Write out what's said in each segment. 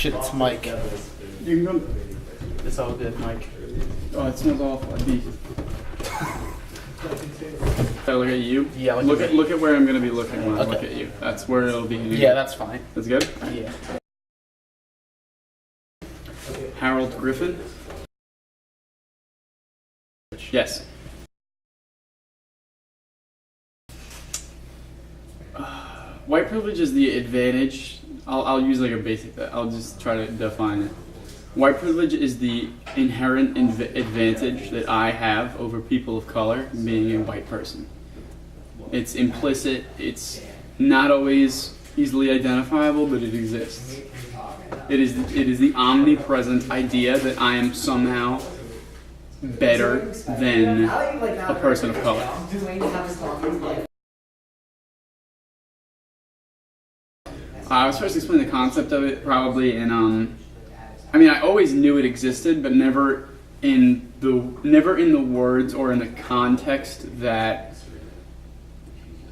shit, it's Mike. You can go. It's all good, Mike. Oh, it smells awful. I'd be. Can I look at you? Yeah, look at where I'm gonna be looking when I look at you. That's where it'll be. Yeah, that's fine. That's good? Yeah. Harold Griffin? Yes. White privilege is the advantage. I'll use like a basic, I'll just try to define it. White privilege is the inherent advantage that I have over people of color being a white person. It's implicit, it's not always easily identifiable, but it exists. It is the omnipresent idea that I am somehow better than a person of color. I was first explaining the concept of it probably in I mean, I always knew it existed, but never in the words or in the context that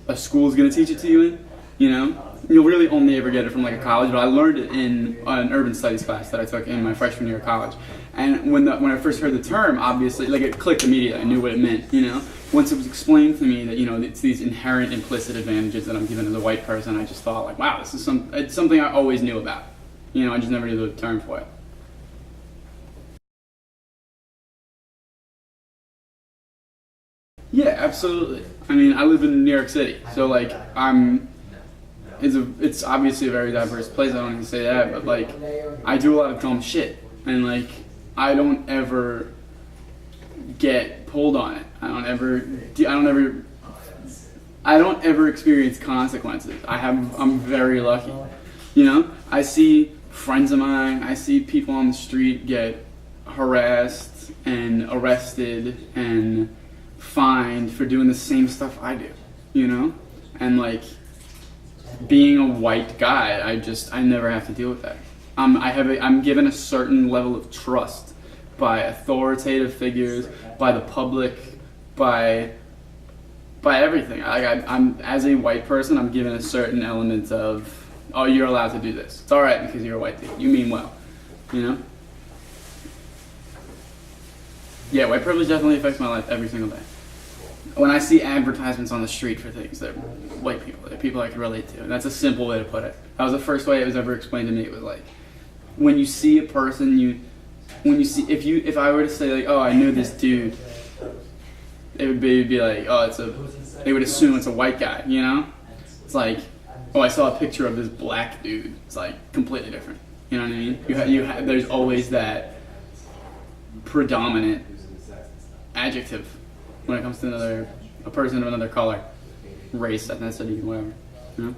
a school is going to teach it to you in. You know, you'll really only ever get it from like a college. But I learned it in an urban studies class that I took in my freshman year of college. And when I first heard the term, obviously, like it clicked immediately. I knew what it meant. You know, once it was explained to me that it's these inherent implicit advantages that I'm given as a white person, I just thought like, wow, it's something I always knew about. You know, I just never knew the term for it. Yeah, absolutely. I mean, I live in New York City, so like it's obviously a very diverse place. I don't even say that, but like I do a lot of dumb shit, and like I don't ever get pulled on it. I don't ever experience consequences. I'm very lucky. You know, I see friends of mine, I see people on the street get harassed and arrested and fined for doing the same stuff I do, you know? And like being a white guy, I never have to deal with that. I'm given a certain level of trust by authoritative figures, by the public, by everything. I'm as a white person, I'm given a certain element of, oh, you're allowed to do this. It's all right because you're a white dude. You mean well, you know? Yeah, white privilege definitely affects my life every single day. When I see advertisements on the street for things, they're white people, they're people I can relate to. And that's a simple way to put it. That was the first way it was ever explained to me. It was like, when you see a person, if I were to say like, oh, I knew this dude, it would be like, oh, they would assume it's a white guy, you know? It's like, oh, I saw a picture of this black dude. It's like completely different. You know what I mean? There's always that predominant adjective when it comes to a person of another color, race, ethnicity, whatever. You know?